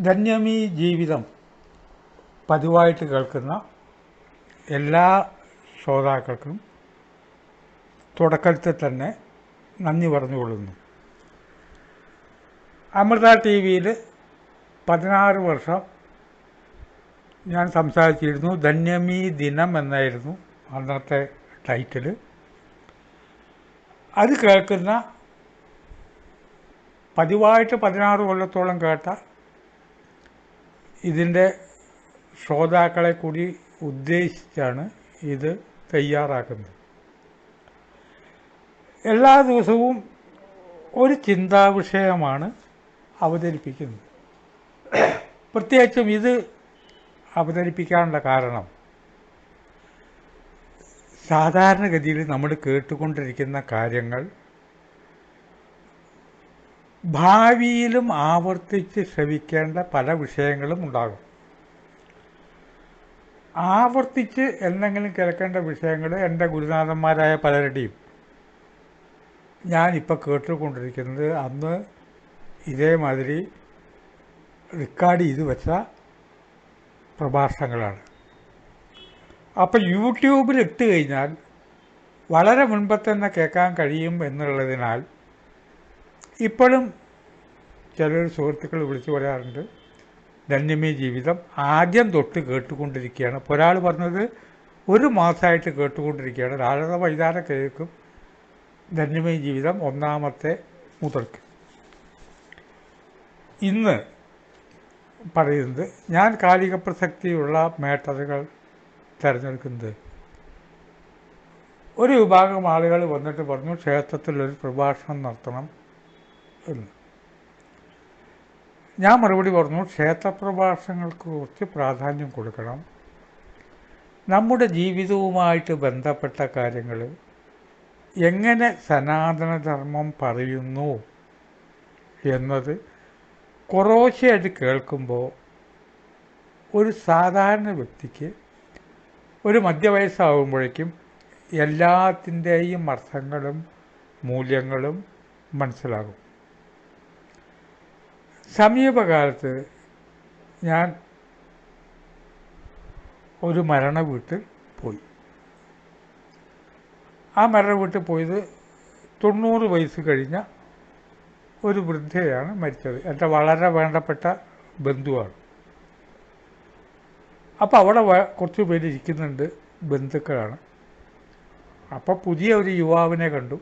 ധന്യമീ ജീവിതം പതിവായിട്ട് കേൾക്കുന്ന എല്ലാ ശ്രോതാക്കൾക്കും തുടക്കത്തിൽ തന്നെ നന്ദി പറഞ്ഞുകൊള്ളുന്നു. അമൃത ടി വിയിൽ 16 വർഷം ഞാൻ സംസാരിച്ചിരുന്നു. ധന്യമീ ദിനം എന്നായിരുന്നു അന്നത്തെ ടൈറ്റിൽ. അത് കേൾക്കുന്ന പതിവായിട്ട് 16 കൊല്ലത്തോളം കേട്ട ഇതിൻ്റെ ശ്രോതാക്കളെ കൂടി ഉദ്ദേശിച്ചാണ് ഇത് തയ്യാറാക്കുന്നത്. എല്ലാ ദിവസവും ഒരു ചിന്താവിഷയമാണ് അവതരിപ്പിക്കുന്നത്. പ്രത്യേകിച്ചും ഇത് അവതരിപ്പിക്കാനുള്ള കാരണം, സാധാരണഗതിയിൽ നമ്മൾ കേട്ടുകൊണ്ടിരിക്കുന്ന കാര്യങ്ങൾ ഭാവിയിലും ആവർത്തിച്ച് ശ്രവിക്കേണ്ട പല വിഷയങ്ങളും ഉണ്ടാകും. ആവർത്തിച്ച് എന്തെങ്കിലും കേൾക്കേണ്ട വിഷയങ്ങൾ എൻ്റെ ഗുരുനാഥന്മാരായ പലരുടെയും ഞാനിപ്പോൾ കേട്ടുകൊണ്ടിരിക്കുന്നത് അന്ന് ഇതേമാതിരി റെക്കോർഡ് ചെയ്ത് വെച്ച പ്രഭാഷണങ്ങളാണ്. അപ്പോൾ യൂട്യൂബിൽ ഇട്ട് കഴിഞ്ഞാൽ വളരെ മുൻപ് തന്നെ കേൾക്കാൻ കഴിയും എന്നുള്ളതിനാൽ ഇപ്പോഴും ചില സുഹൃത്തുക്കൾ വിളിച്ചു പറയാറുണ്ട്, ധന്യമീ ജീവിതം ആദ്യം തൊട്ട് കേട്ടുകൊണ്ടിരിക്കുകയാണ്. ഇപ്പോൾ ഒരാൾ പറഞ്ഞത് 1 മാസമായിട്ട് കേട്ടുകൊണ്ടിരിക്കുകയാണ്. രാവിലെ വൈകുന്നേരം കേൾക്കും ധന്യമീ ജീവിതം ഒന്നാമത്തെ മുതൽക്ക്. ഇന്ന് പറയുന്നത് ഞാൻ കാലിക പ്രസക്തിയുള്ള മാറ്ററുകൾ തിരഞ്ഞെടുക്കുന്നത്. ഒരു വിഭാഗം ആളുകൾ വന്നിട്ട് പറഞ്ഞു ക്ഷേത്രത്തിലൊരു പ്രഭാഷണം നടത്തണം എന്ന്. ഞാൻ മറുപടി പറഞ്ഞു, ക്ഷേത്രപ്രഭാഷണങ്ങൾക്ക് കുറച്ച് പ്രാധാന്യം കൊടുക്കണം. നമ്മുടെ ജീവിതവുമായിട്ട് ബന്ധപ്പെട്ട കാര്യങ്ങൾ എങ്ങനെ സനാതനധർമ്മം പറയുന്നു എന്നത് കുറേശ്ശെയായിട്ട് കേൾക്കുമ്പോൾ ഒരു സാധാരണ വ്യക്തിക്ക് ഒരു മധ്യവയസ്സാകുമ്പോഴേക്കും എല്ലാത്തിൻ്റെയും അർത്ഥങ്ങളും മൂല്യങ്ങളും മനസ്സിലാകും. സമീപകാലത്ത് ഞാൻ ഒരു മരണ വീട്ടിൽ പോയി. ആ മരണ വീട്ടിൽ പോയത് 90 വയസ്സ് കഴിഞ്ഞ ഒരു വൃദ്ധയാണ് മരിച്ചത്. എൻ്റെ വളരെ വേണ്ടപ്പെട്ട ബന്ധുവാണ്. അപ്പോൾ അവിടെ കുറച്ച് പേര് ഇരിക്കുന്നുണ്ട്, ബന്ധുക്കളാണ്. അപ്പോൾ പുതിയ ഒരു യുവാവിനെ കണ്ടു.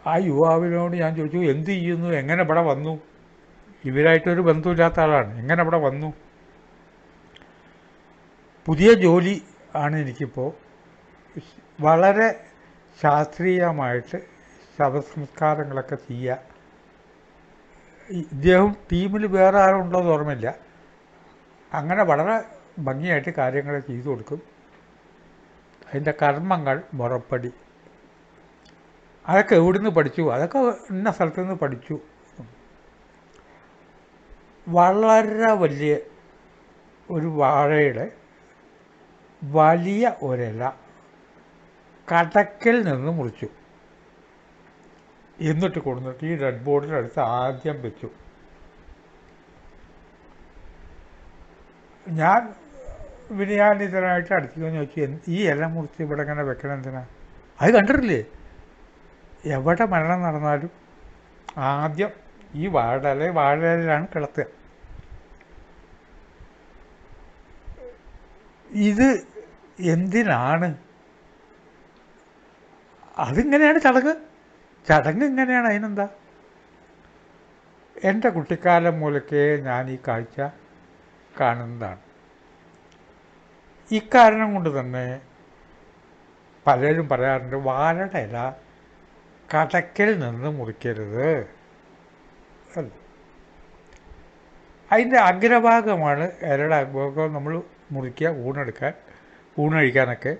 ആ യുവാവിനോട് ഞാൻ ചോദിച്ചു, എന്ത് ചെയ്യുന്നു, എങ്ങനെ ഇവിടെ വന്നു? ഇവരായിട്ടൊരു ബന്ധമില്ലാത്ത ആളാണ്, എങ്ങനെ ഇവിടെ വന്നു? പുതിയ ജോലി ആണ് എനിക്കിപ്പോൾ. വളരെ ശാസ്ത്രീയമായിട്ട് ശവസംസ്കാരങ്ങളൊക്കെ ചെയ്യുക. ഇദ്ദേഹം ടീമിൽ വേറെ ആരും ഉണ്ടോ എന്ന് ഓർമ്മയില്ല. അങ്ങനെ വളരെ ഭംഗിയായിട്ട് കാര്യങ്ങൾ ചെയ്തു കൊടുക്കും. അതിൻ്റെ കർമ്മങ്ങൾ മുറപ്പടി അതൊക്കെ എവിടുന്ന് പഠിച്ചു? അതൊക്കെ ഇന്ന സ്ഥലത്തു നിന്ന് പഠിച്ചു. വളരെ വലിയ ഒരു വാഴയുടെ വലിയ ഒരില കടക്കിൽ നിന്ന് മുറിച്ചു. എന്നിട്ട് കൊടുത്തിട്ട് ഈ റെഡ് ബോർഡിനടുത്ത് ആദ്യം വെച്ചു. ഞാൻ വിനയാനിതനായിട്ട് അടുത്തേക്ക് ചോദിച്ചു, ഈ ഇല മുറിച്ച് ഇവിടെ ഇങ്ങനെ വെക്കണം എന്തിനാ? അത് കണ്ടിട്ടില്ലേ, എവിടെ മരണം നടന്നാലും ആദ്യം ഈ വാഴയിലാണ് കിടത്തുക. ഇത് എന്തിനാണ്? അതിങ്ങനെയാണ് ചടങ്ങ് ഇങ്ങനെയാണ്. അതിനെന്താ? എൻ്റെ കുട്ടിക്കാലം മൂലക്കേ ഞാൻ ഈ കാഴ്ച കാണുന്നതാണ്. ഇക്കാരണം കൊണ്ട് തന്നെ പലരും പറയാറുണ്ട്, വാഴയുടെ ഇല കടക്കിൽ നിന്ന് മുറിക്കരുത്. അതിൻ്റെ അഗ്രഭാഗമാണ് ഇലയുടെ അഗ്രഭാഗം നമ്മൾ മുറിക്കുക, ഊണ് കഴിക്കാനൊക്കെ.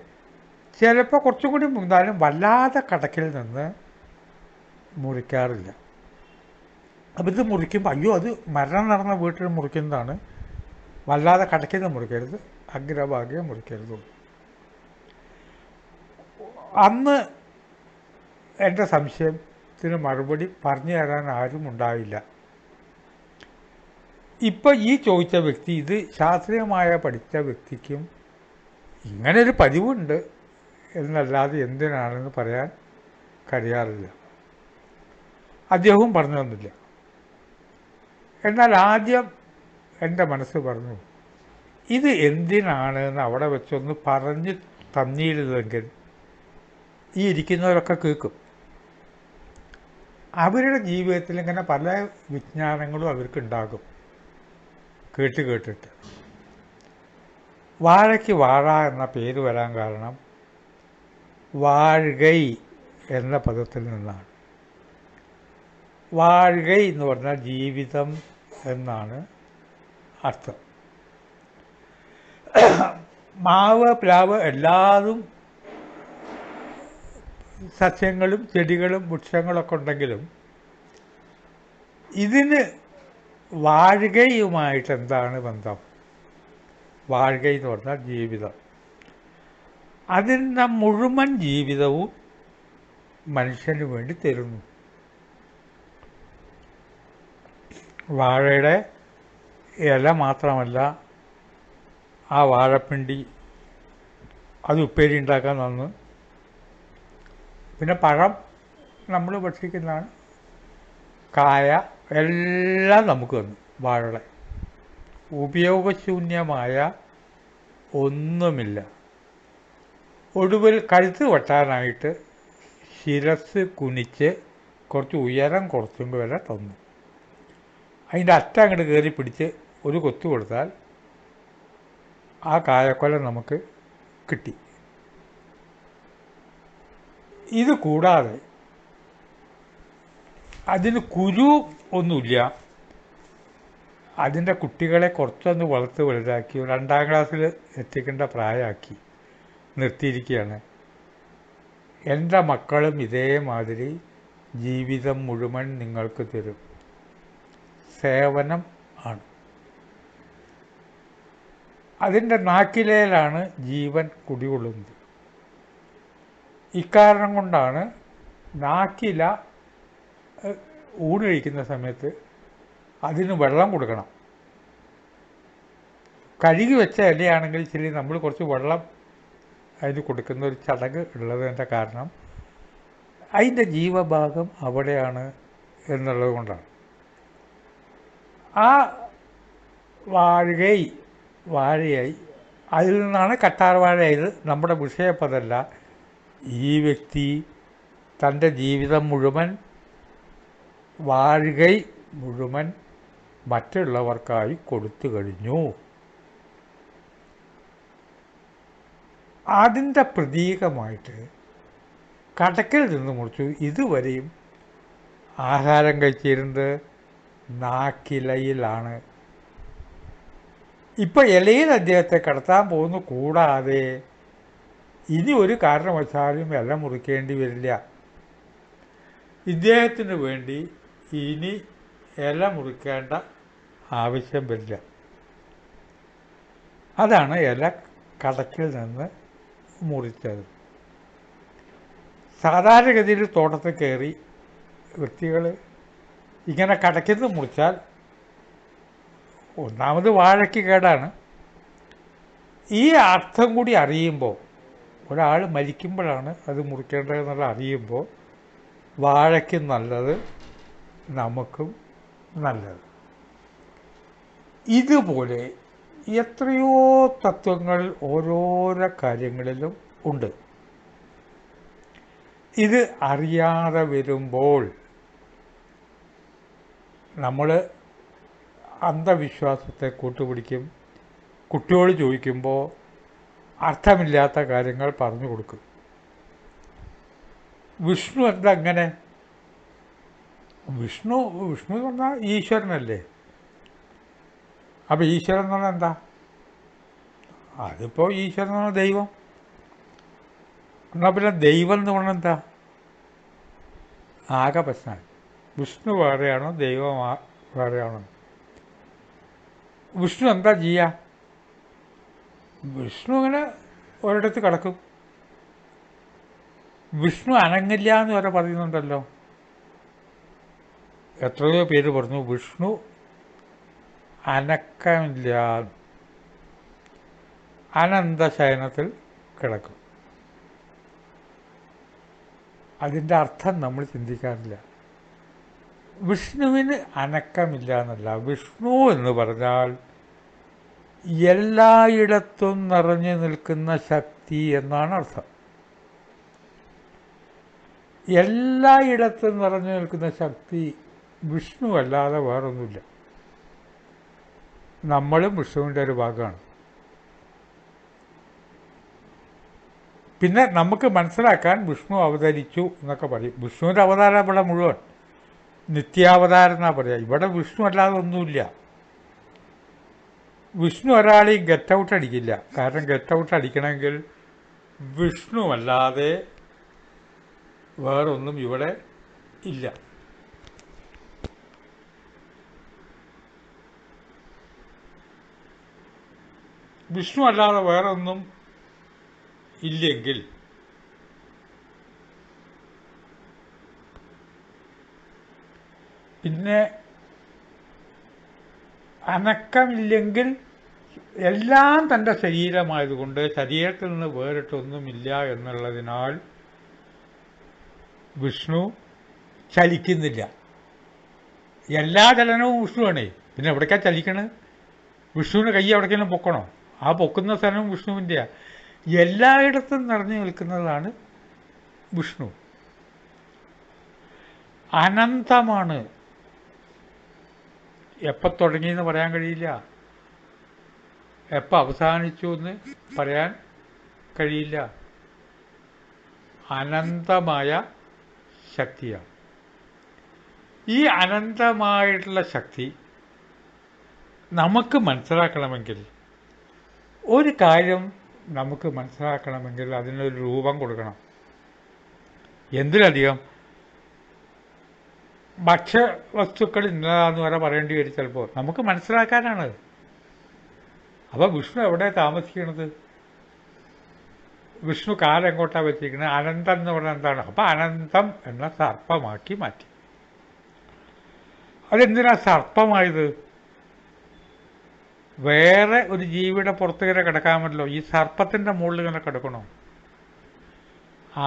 ചിലപ്പോൾ കുറച്ചും കൂടി മുന്നാലും വല്ലാതെ കടക്കിൽ നിന്ന് മുറിക്കാറില്ല. അപ്പം ഇത് മുറിക്കുമ്പോൾ അയ്യോ അത് മരണം നടന്ന വീട്ടിൽ മുറിക്കുന്നതാണ്, വല്ലാതെ കടക്കിൽ നിന്ന് മുറിക്കരുത്, അഗ്രഭാഗം മുറിക്കരുത്. അന്ന് എൻ്റെ സംശയത്തിന് മറുപടി പറഞ്ഞു തരാൻ ആരും ഉണ്ടാവില്ല. ഇപ്പം ഈ ചോദിച്ച വ്യക്തി, ഇത് ശാസ്ത്രീയമായ പഠിച്ച വ്യക്തിക്കും ഇങ്ങനൊരു പതിവുണ്ട് എന്നല്ലാതെ എന്തിനാണെന്ന് പറയാൻ കഴിയാറില്ല. അദ്ദേഹവും പറഞ്ഞു തന്നില്ല. എന്നാൽ ആദ്യം എൻ്റെ മനസ്സ് പറഞ്ഞു, ഇത് എന്തിനാണെന്ന് അവിടെ വെച്ചൊന്ന് പറഞ്ഞ് തന്നിരുന്നെങ്കിൽ ഈ ഇരിക്കുന്നവരൊക്കെ കേൾക്കും. അവരുടെ ജീവിതത്തിൽ ഇങ്ങനെ പല വിജ്ഞാനങ്ങളും അവർക്കുണ്ടാകും കേട്ടിട്ട്. വാഴയ്ക്ക് വാഴ എന്ന പേര് വരാൻ കാരണം വാഴ്കൈ എന്ന പദത്തിൽ നിന്നാണ്. വാഴ്കൈ എന്ന് പറഞ്ഞാൽ ജീവിതം എന്നാണ് അർത്ഥം. മാവ്, പ്ലാവ് എല്ലാതും സസ്യങ്ങളും ചെടികളും വൃക്ഷങ്ങളൊക്കെ ഉണ്ടെങ്കിലും ഇതിന് വാഴ്കയുമായിട്ട് എന്താണ് ബന്ധം? വാഴ്കൈ എന്ന് പറഞ്ഞാൽ ജീവിതം. അതിൻ്റെ മുഴുവൻ ജീവിതവും മനുഷ്യന് വേണ്ടി തരുന്നു. വാഴയുടെ ഇല മാത്രമല്ല, ആ വാഴപ്പിണ്ടി അത് ഉപ്പേരി ഉണ്ടാക്കാൻ തന്നു. പിന്നെ പഴം നമ്മൾ ഭക്ഷിക്കുന്നതാണ്, കായ എല്ലാം നമുക്ക് തന്നു. വാഴയുടെ ഉപയോഗശൂന്യമായ ഒന്നുമില്ല. ഒടുവിൽ കഴുത്ത് വെട്ടാനായിട്ട് ശിരസ് കുനിച്ച് കുറച്ച് ഉയരം കുറച്ചും വരെ തന്നു. അതിൻ്റെ അറ്റം അങ്ങോട്ട് കയറി പിടിച്ച് ഒരു കൊത്തു കൊടുത്താൽ ആ കായക്കൊല നമുക്ക് കിട്ടി. ഇത് കൂടാതെ അതിന് കുരു ഒന്നുമില്ല. അതിൻ്റെ കുട്ടികളെ കുറച്ചൊന്ന് വളർത്ത് വലുതാക്കി 2ാം ക്ലാസ്സിൽ എത്തിക്കേണ്ട പ്രായമാക്കി നിർത്തിയിരിക്കുകയാണ്. എൻ്റെ മക്കളും ഇതേമാതിരി ജീവിതം മുഴുവൻ നിങ്ങൾക്ക് തരും. സേവനം ആണ്. അതിൻ്റെ നാക്കിലയിലാണ് ജീവൻ കുടികൊള്ളുന്നത്. ഇക്കാരണം കൊണ്ടാണ് നാക്കില ഊണ് കഴിക്കുന്ന സമയത്ത് അതിന് വെള്ളം കൊടുക്കണം. കഴുകി വെച്ച ഇലയാണെങ്കിൽ ശരി, നമ്മൾ കുറച്ച് വെള്ളം അതിന് കൊടുക്കുന്ന ഒരു ചടങ്ങ് ഉള്ളതിൻ്റെ കാരണം അതിൻ്റെ ജീവഭാഗം അവിടെയാണ് എന്നുള്ളത് കൊണ്ടാണ്. ആ വാഴയായി അതിൽ നിന്നാണ് കറ്റാർ വാഴയായത്. നമ്മുടെ വിഷയപ്പതല്ല. ഈ വ്യക്തി തൻ്റെ ജീവിതം മുഴുവൻ, വാഴകൈ മുഴുവൻ മറ്റുള്ളവർക്കായി കൊടുത്തു കഴിഞ്ഞു. അതിൻ്റെ പ്രതീകമായിട്ട് കടക്കിൽ നിന്ന് മുറിച്ചു. ഇതുവരെയും ആഹാരം കഴിച്ചിരുന്നത് നാക്കിലയിലാണ്. ഇപ്പം ഇലയിൽ അദ്ദേഹത്തെ കടത്താൻ പോകുന്നു. കൂടാതെ ഇനി ഒരു കാരണവശാലും ഇല മുറിക്കേണ്ടി വരില്ല. ഇദ്ദേഹത്തിന് വേണ്ടി ഇനി ഇല മുറിക്കേണ്ട ആവശ്യം വരില്ല. അതാണ് ഇല കടക്കിൽ നിന്ന് മുറിച്ചത്. സാധാരണഗതിയിൽ തോട്ടത്തിൽ കയറി വ്യക്തികൾ ഇങ്ങനെ കടക്കിന്ന് മുറിച്ചാൽ ഒന്നാമത് വാഴയ്ക്ക് കേടാണ്. ഈ അർത്ഥം കൂടി അറിയുമ്പോൾ, ഒരാൾ മരിക്കുമ്പോഴാണ് അത് മുറിക്കേണ്ടതെന്നുള്ള അറിയുമ്പോൾ വാഴയ്ക്കും നല്ലത്, നമുക്കും നല്ലത്. ഇതുപോലെ എത്രയോ തത്വങ്ങൾ ഓരോരോ കാര്യങ്ങളിലും ഉണ്ട്. ഇത് അറിയാതെ വരുമ്പോൾ നമ്മൾ അന്ധവിശ്വാസത്തെ കൂട്ടുപിടിക്കും. കുട്ടിയോട് ചോദിക്കുമ്പോൾ അർത്ഥമില്ലാത്ത കാര്യങ്ങൾ പറഞ്ഞു കൊടുക്കും. വിഷ്ണു എന്താ അങ്ങനെ? വിഷ്ണു എന്ന് പറഞ്ഞാൽ ഈശ്വരനല്ലേ. അപ്പോൾ ഈശ്വരൻ എന്ന് പറഞ്ഞാൽ എന്താ? അതിപ്പോൾ ഈശ്വരൻ എന്ന് പറഞ്ഞാൽ ദൈവം. എന്നാൽ പിന്നെ ദൈവം എന്ന് പറഞ്ഞാൽ എന്താ? ആകെ പ്രശ്നമാണ്. വിഷ്ണു വേറെയാണോ ദൈവം വേറെയാണോ? വിഷ്ണു എന്താ ചെയ്യുക? വിഷ്ണു ഇങ്ങനെ ഒരിടത്ത് കിടക്കും. വിഷ്ണു അനങ്ങില്ല എന്ന് വരെ പറയുന്നുണ്ടല്ലോ. എത്രയോ പേര് പറഞ്ഞു വിഷ്ണു അനക്കമില്ല, അനന്തശയനത്തിൽ കിടക്കും. അതിൻ്റെ അർത്ഥം നമ്മൾ ചിന്തിക്കാറില്ല. വിഷ്ണുവിന് അനക്കമില്ല എന്നല്ല, വിഷ്ണു എന്ന് പറഞ്ഞാൽ എല്ലായിടത്തും നിറഞ്ഞു നിൽക്കുന്ന ശക്തി എന്നാണ് അർത്ഥം. എല്ലായിടത്തും നിറഞ്ഞു നിൽക്കുന്ന ശക്തി വിഷ്ണു അല്ലാതെ വേറൊന്നുമില്ല. നമ്മളും വിഷ്ണുവിൻ്റെ ഒരു ഭാഗമാണ്. പിന്നെ നമുക്ക് മനസ്സിലാക്കാൻ വിഷ്ണു അവതരിച്ചു എന്നൊക്കെ പറയും. വിഷ്ണുവിൻ്റെ അവതാരം ഇവിടെ മുഴുവൻ നിത്യാവതാരം എന്നാണ് പറയുക. ഇവിടെ വിഷ്ണു അല്ലാതെ ഒന്നുമില്ല. വിഷ്ണു ഒരാളെയും ഗെറ്റ് ഔട്ട് അടിക്കില്ല. കാരണം ഗെറ്റ് ഔട്ട് അടിക്കണമെങ്കിൽ വിഷ്ണു അല്ലാതെ വേറൊന്നും ഇവിടെ ഇല്ല. വിഷ്ണു അല്ലാതെ വേറൊന്നും ഇല്ലെങ്കിൽ പിന്നെ അനക്കമില്ലെങ്കിൽ എല്ലാം തൻ്റെ ശരീരമായതുകൊണ്ട് ശരീരത്തിൽ നിന്ന് വേറിട്ടൊന്നുമില്ല എന്നുള്ളതിനാൽ വിഷ്ണു ചലിക്കുന്നില്ല. എല്ലാ ചലനവും വിഷ്ണുവാണേ. പിന്നെ എവിടേക്കാണ് ചലിക്കണത്? വിഷ്ണുവിന് കൈ എവിടേക്കെങ്കിലും പൊക്കണോ? ആ പൊക്കുന്ന സ്ഥലവും വിഷ്ണുവിൻ്റെയാണ്. എല്ലായിടത്തും നിറഞ്ഞു നിൽക്കുന്നതാണ് വിഷ്ണു. അനന്തമാണ്. എപ്പോൾ തുടങ്ങിയെന്ന് പറയാൻ കഴിയില്ല, എപ്പോൾ അവസാനിച്ചു എന്ന് പറയാൻ കഴിയില്ല. അനന്തമായ ശക്തിയാണ്. ഈ അനന്തമായിട്ടുള്ള ശക്തി നമുക്ക് മനസ്സിലാക്കണമെങ്കിൽ, ഒരു കാര്യം നമുക്ക് മനസ്സിലാക്കണമെങ്കിൽ അതിനൊരു രൂപം കൊടുക്കണം. എന്തിലധികം ഭക്ഷ്യവസ്തുക്കൾ ഇന്നതാന്ന് വരെ പറയേണ്ടി വരും ചിലപ്പോൾ. നമുക്ക് മനസ്സിലാക്കാനാണ്. അപ്പോൾ വിഷ്ണു എവിടെ താമസിക്കണത്? വിഷ്ണു കാലം എങ്ങോട്ടാണ് വെച്ചിരിക്കുന്നത്? അനന്തം എന്ന് പറഞ്ഞാൽ എന്താണ്? അപ്പം അനന്തം എന്ന സർപ്പമാക്കി മാറ്റി. അതെന്തിനാ സർപ്പമായത്? വേറെ ഒരു ജീവിയുടെ പുറത്ത് ഇങ്ങനെ കിടക്കാമല്ലോ. ഈ സർപ്പത്തിൻ്റെ മുകളിൽ ഇങ്ങനെ കിടക്കണോ?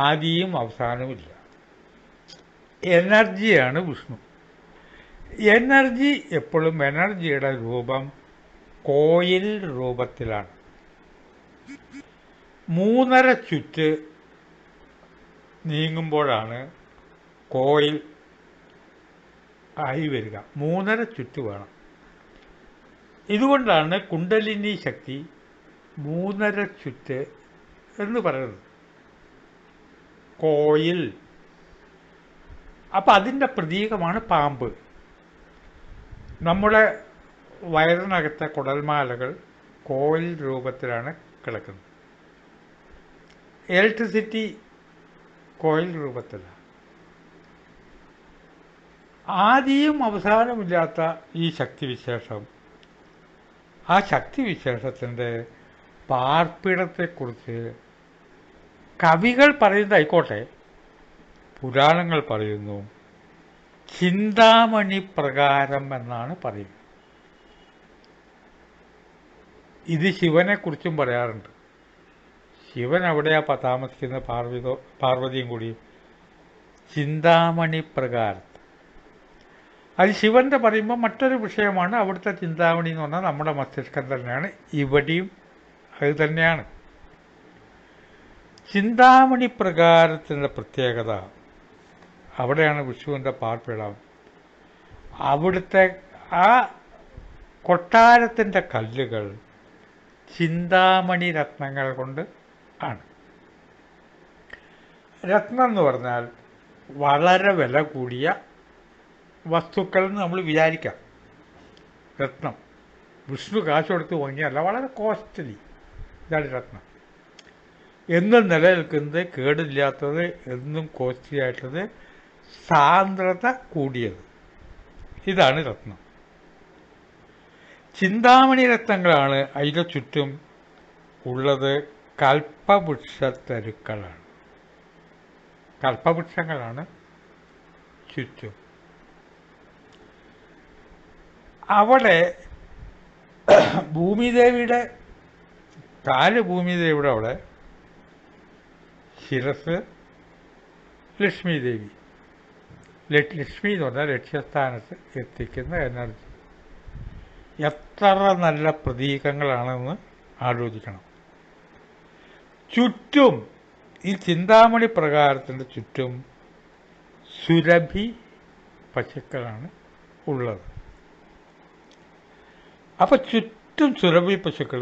ആദിയും അവസാനവുമില്ല. എനർജിയാണ് വിഷ്ണു. എനർജി എപ്പോഴും എനർജിയുടെ രൂപം കോയിൽ രൂപത്തിലാണ്. 3.5 ചുറ്റ് നീങ്ങുമ്പോഴാണ് കോയിൽ ആയി വരിക. 3.5 ചുറ്റ് വേണം. ഇതുകൊണ്ടാണ് കുണ്ടലിനി ശക്തി 3.5 ചുറ്റ് എന്ന് പറയുന്നത്, കോയിൽ. അപ്പം അതിൻ്റെ പ്രതീകമാണ് പാമ്പ്. നമ്മുടെ വയറിനകത്തെ കുടൽമാലകൾ കോയിൽ രൂപത്തിലാണ് കിടക്കുന്നത്. ഇലക്ട്രിസിറ്റി കോയിൽ രൂപത്തിലാണ്. ആദിയും അവസാനമില്ലാത്ത ഈ ശക്തിവിശേഷം, ആ ശക്തിവിശേഷത്തിൻ്റെ പാർപ്പിടത്തെക്കുറിച്ച് കവികൾ പറയുന്നതായിക്കോട്ടെ, പുരാണങ്ങൾ പറയുന്നു. ചിന്താമണി പ്രകാരം എന്നാണ് പറയുന്നത്. ഇത് ശിവനെക്കുറിച്ചും പറയാറുണ്ട്. ശിവൻ എവിടെയാ താമസിക്കുന്നത്? പാർവതിയും കൂടി ചിന്താമണി പ്രകാരം. അത് ശിവന്റെ പറയുമ്പോൾ മറ്റൊരു വിഷയമാണ്. അവിടുത്തെ ചിന്താമണി എന്ന് പറഞ്ഞാൽ നമ്മുടെ മസ്തിഷ്കം തന്നെയാണ്. ഇവിടെയും അത് തന്നെയാണ്. ചിന്താമണി പ്രകാരത്തിൻ്റെ പ്രത്യേകത, അവിടെയാണ് വിഷ്ണുവിൻ്റെ പാർപ്പിടം. അവിടുത്തെ ആ കൊട്ടാരത്തിൻ്റെ കല്ലുകൾ ചിന്താമണി രത്നങ്ങൾ കൊണ്ട് ആണ്. രത്നം എന്ന് പറഞ്ഞാൽ വളരെ വില കൂടിയ വസ്തുക്കൾ എന്ന് നമ്മൾ വിചാരിക്കാം. രത്നം വിഷ്ണു കാശ് കൊടുത്ത് വാങ്ങിയല്ല, വളരെ കോസ്റ്റ്ലി. ഇതാണ് രത്നം. എന്നും നിലനിൽക്കുന്നത്, കേടില്ലാത്തത്, എന്നും കോസ്റ്റ്ലി ആയിട്ടുള്ളത്, സാന്ദ്രത കൂടിയത്. ഇതാണ് രത്നം. ചിന്താമണി രത്നങ്ങളാണ് അതിൻ്റെ ചുറ്റും ഉള്ളത്. കൽപ്പവൃക്ഷത്തരുക്കളാണ്. കൽപ്പവൃക്ഷങ്ങളാണ് ചുറ്റും. അവിടെ ഭൂമിദേവിയുടെ കാല് ഭൂമിദേവിയുടെ അവിടെ, ശിരസ് ലക്ഷ്മി ദേവി. ലക്ഷ്മി എന്ന് പറഞ്ഞാൽ ലക്ഷ്യസ്ഥാനത്ത് എത്തിക്കുന്ന എനർജി. എത്ര നല്ല പ്രതീകങ്ങളാണെന്ന് ആലോചിക്കണം. ചുറ്റും ഈ ചിന്താമണി പ്രകാരത്തിൻ്റെ ചുറ്റും സുരഭി പശുക്കളാണ് ഉള്ളത്. അപ്പം ചുറ്റും സുരഭി പശുക്കൾ,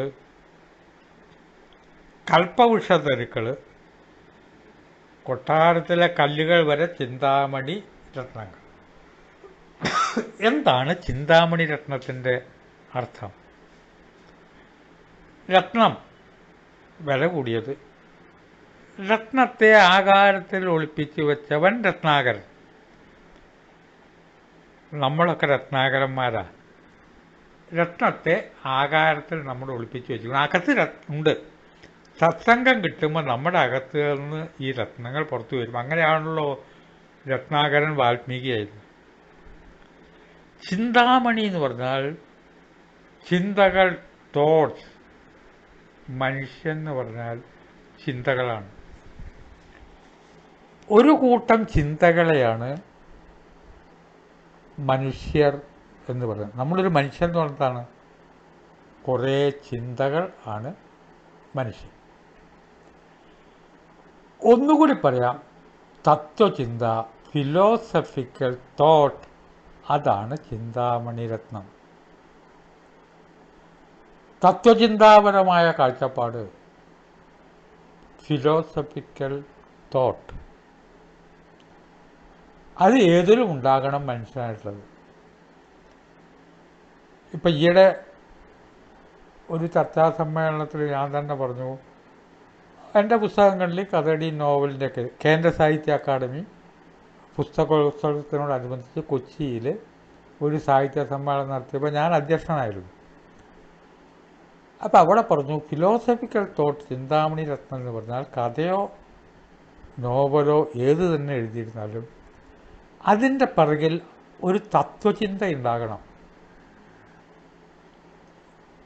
കൽപ്പവൃക്ഷത്തരുക്കൾ, കൊട്ടാരത്തിലെ കല്ലുകൾ വരെ ചിന്താമണി രത്നങ്ങൾ. എന്താണ് ചിന്താമണി രത്നത്തിൻ്റെ അർത്ഥം? രത്നം വില കൂടിയത്. രത്നത്തെ ആകാരത്തിൽ ഒളിപ്പിച്ച് വെച്ചവൻ രത്നാകരൻ. നമ്മളൊക്കെ രത്നാകരന്മാരാ. രത്നത്തെ ആകാരത്തിൽ നമ്മൾ ഒളിപ്പിച്ച് വെച്ചു. അകത്ത് ഉണ്ട്. സത്സംഗം കിട്ടുമ്പോൾ നമ്മുടെ അകത്ത് നിന്ന് ഈ രത്നങ്ങൾ പുറത്തു വരും. അങ്ങനെയാണല്ലോ രത്നാകരൻ വാൽമീകിയായിരുന്നു. ചിന്താമണി എന്ന് പറഞ്ഞാൽ ചിന്തകൾ, തോട്ട്സ്. മനുഷ്യൻ എന്ന് പറഞ്ഞാൽ ചിന്തകളാണ്. ഒരു കൂട്ടം ചിന്തകളെയാണ് മനുഷ്യർ എന്ന് പറയുന്നത്. നമ്മളൊരു മനുഷ്യൻ എന്ന് പറഞ്ഞതാണ് കുറേ ചിന്തകൾ ആണ് മനുഷ്യൻ. ഒന്നുകൂടി പറയാം, തത്വചിന്ത, ഫിലോസഫിക്കൽ തോട്ട്, അതാണ് ചിന്താമണി രത്നം. തത്വചിന്താപരമായ കാഴ്ചപ്പാട്, ഫിലോസഫിക്കൽ തോട്ട്, അത് ഏതിലും ഉണ്ടാകണം മനുഷ്യനായിട്ടുള്ളത്. ഇപ്പം ഈയിടെ ഒരു ചർച്ചാ സമ്മേളനത്തിൽ ഞാൻ തന്നെ പറഞ്ഞു, എൻ്റെ പുസ്തകങ്ങളിൽ കഥടി, നോവലിൻ്റെയൊക്കെ കേന്ദ്ര സാഹിത്യ അക്കാദമി പുസ്തകോത്സവത്തിനോടനുബന്ധിച്ച് കൊച്ചിയിൽ ഒരു സാഹിത്യ സമ്മേളനം നടത്തിയപ്പോൾ ഞാൻ അധ്യക്ഷനായിരുന്നു. അപ്പോൾ അവിടെ പറഞ്ഞു, ഫിലോസഫിക്കൽ തോട്ട് ചിന്താമണി രത്നം എന്ന് പറഞ്ഞാൽ കഥയോ നോവലോ ഏത് തന്നെ എഴുതിയിരുന്നാലും അതിൻ്റെ പിറകിൽ ഒരു തത്വചിന്ത ഉണ്ടാകണം.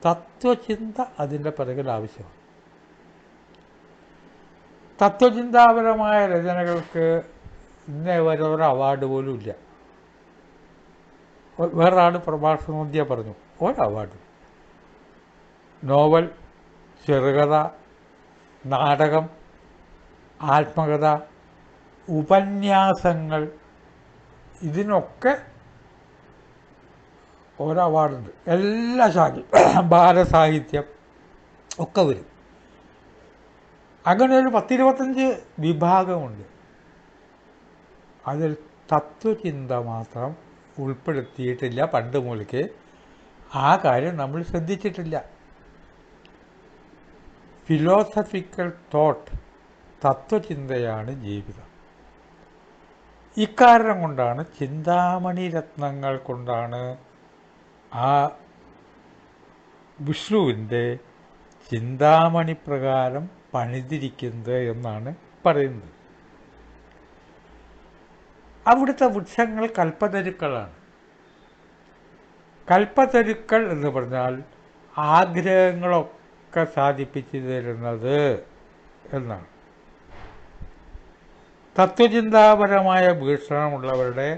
തത്വചിന്ത അതിൻ്റെ പിറകിൽ ആവശ്യമാണ്. തത്വചിന്താപരമായ രചനകൾക്ക് ഇന്നേ വരെ ഒരു അവാർഡ് പോലും ഇല്ല. വേറൊരാൾ പ്രഭാഷണോദ്യ പറഞ്ഞു, ഒരു അവാർഡ്. നോവൽ, ചെറുകഥ, നാടകം, ആത്മകഥ, ഉപന്യാസങ്ങൾ, ഇതിനൊക്കെ ഓരോ അവാർഡുണ്ട്. എല്ലാ ശാഖയും, ബാലസാഹിത്യം ഒക്കെ വരും. അങ്ങനെ ഒരു 10-25 വിഭാഗമുണ്ട്. അതിൽ തത്വചിന്ത മാത്രം ഉൾപ്പെടുത്തിയിട്ടില്ല. പണ്ട് മുതൽക്ക് ആ കാര്യം നമ്മൾ ശ്രദ്ധിച്ചിട്ടില്ല. ഫിലോസഫിക്കൽ തോട്ട്, തത്വചിന്തയാണ് ജീവിതം. ഇക്കാരണം കൊണ്ടാണ് ചിന്താമണി രത്നങ്ങൾ കൊണ്ടാണ് ആ വിഷ്ണുവിൻ്റെ ചിന്താമണി പ്രകാരം പണിതിരിക്കുന്നത് എന്നാണ് പറയുന്നത്. അവിടുത്തെ വൃക്ഷങ്ങൾ കൽപ്പതരുക്കളാണ്. കൽപ്പതരുക്കൾ എന്ന് പറഞ്ഞാൽ ആഗ്രഹങ്ങളൊക്കെ സാധിപ്പിച്ചു തരുന്നത് എന്നാണ്. തത്വചിന്താപരമായ വീക്ഷണമുള്ളവരുടെ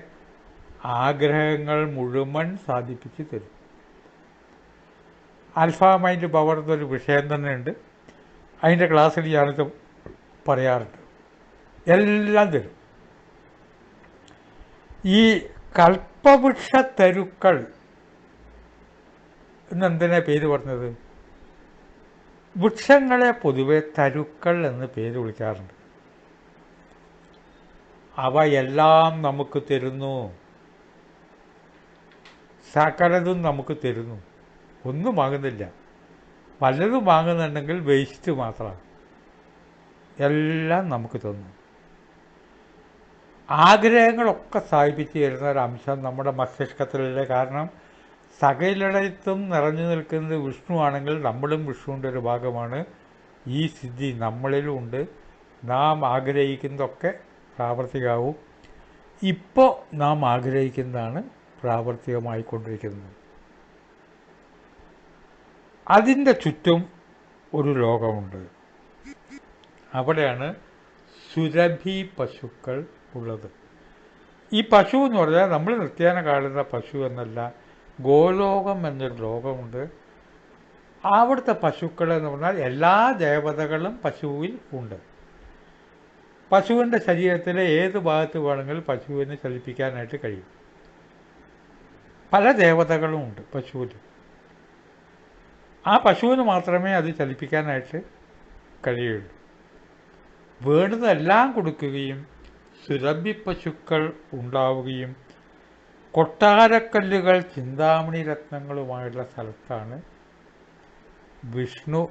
ആഗ്രഹങ്ങൾ മുഴുവൻ സാധിപ്പിച്ചു തരും. ആൽഫാ മൈൻഡ് പവർ എന്നൊരു വിഷയം തന്നെയുണ്ട്. അതിൻ്റെ ക്ലാസ്സിൽ ഞാനിത് പറയാറുണ്ട്. എല്ലാം തരും. ഈ കൽപ്പവൃക്ഷ തരുക്കൾ എന്നെന്തിനാ പേര് പറഞ്ഞത്? വൃക്ഷങ്ങളെ പൊതുവെ തരുക്കൾ എന്ന് പേര് വിളിക്കാറുണ്ട്. അവ എല്ലാം നമുക്ക് തരുന്നു, സകലതും നമുക്ക് തരുന്നു. ഒന്നും വാങ്ങുന്നില്ല. പലതും വാങ്ങുന്നുണ്ടെങ്കിൽ വേസ്റ്റ് മാത്രമാണ്. എല്ലാം നമുക്ക് തന്നു. ആഗ്രഹങ്ങളൊക്കെ സാധിപ്പിച്ച് തരുന്ന ഒരംശം നമ്മുടെ മസ്തിഷ്കത്തിലുള്ള. കാരണം സകലയിടത്തും നിറഞ്ഞു നിൽക്കുന്നത് വിഷ്ണു ആണെങ്കിൽ നമ്മളും വിഷ്ണുവിൻ്റെ ഒരു ഭാഗമാണ്. ഈ സിദ്ധി നമ്മളിലും ഉണ്ട്. നാം ആഗ്രഹിക്കുന്നതൊക്കെ പ്രാവർത്തികമാവും. ഇപ്പോൾ നാം ആഗ്രഹിക്കുന്നതാണ് പ്രാവർത്തികമായിക്കൊണ്ടിരിക്കുന്നത്. അതിൻ്റെ ചുറ്റും ഒരു ലോകമുണ്ട്. അവിടെയാണ് സുരഭി പശുക്കൾ ഉള്ളത്. ഈ പശു എന്ന് പറഞ്ഞാൽ നമ്മൾ നിത്യേന കാണുന്ന പശു എന്നല്ല, ഗോലോകം എന്നൊരു ലോകമുണ്ട്. അവിടുത്തെ പശുക്കൾ എന്ന് പറഞ്ഞാൽ എല്ലാ ദേവതകളും പശുവിൽ ഉണ്ട്. പശുവിൻ്റെ ശരീരത്തിലെ ഏത് ഭാഗത്ത് വേണമെങ്കിലും പശുവിനെ ചലിപ്പിക്കാനായിട്ട് കഴിയും. പല ദേവതകളും ഉണ്ട് പശുവിൽ. ആ പശുവിന് മാത്രമേ അത് ചലിപ്പിക്കാനായിട്ട് കഴിയുള്ളൂ. വേണ്ടുന്നതെല്ലാം കൊടുക്കുകയും സുരഭി പശുക്കൾ ഉണ്ടാവുകയും കൊട്ടാരക്കല്ലുകൾ ചിന്താമണി രത്നങ്ങളുമായുള്ള സ്ഥലത്താണ് വിഷ്ണു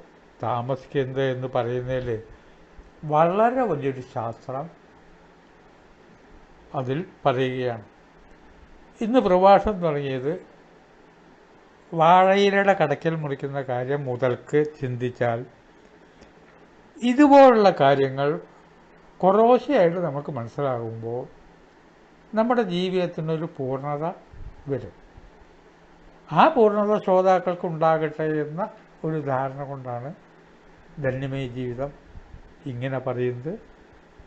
താമസിക്കുന്നത് എന്ന് പറയുന്നതിൽ വളരെ വലിയൊരു ശാസ്ത്രം അതിൽ പറയുകയാണ്. ഇന്ന് പ്രഭാഷണം തുടങ്ങിയത് വാഴയിലയുടെ കടയ്ക്കൽ മുറിക്കുന്ന കാര്യം മുതൽക്ക് ചിന്തിച്ചാൽ ഇതുപോലുള്ള കാര്യങ്ങൾ കുറേശ്ശെയായിട്ട് നമുക്ക് മനസ്സിലാകുമ്പോൾ നമ്മുടെ ജീവിതത്തിനൊരു പൂർണ്ണത വരും. ആ പൂർണ്ണത ശ്രോതാക്കൾക്ക് ഉണ്ടാകട്ടെ എന്ന ഒരു ധാരണ കൊണ്ടാണ് ധന്യമയ ജീവിതം ഇങ്ങനെ പറയുന്നത്.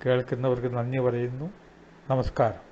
കേൾക്കുന്നവർക്ക് നന്ദി പറയുന്നു. നമസ്കാരം.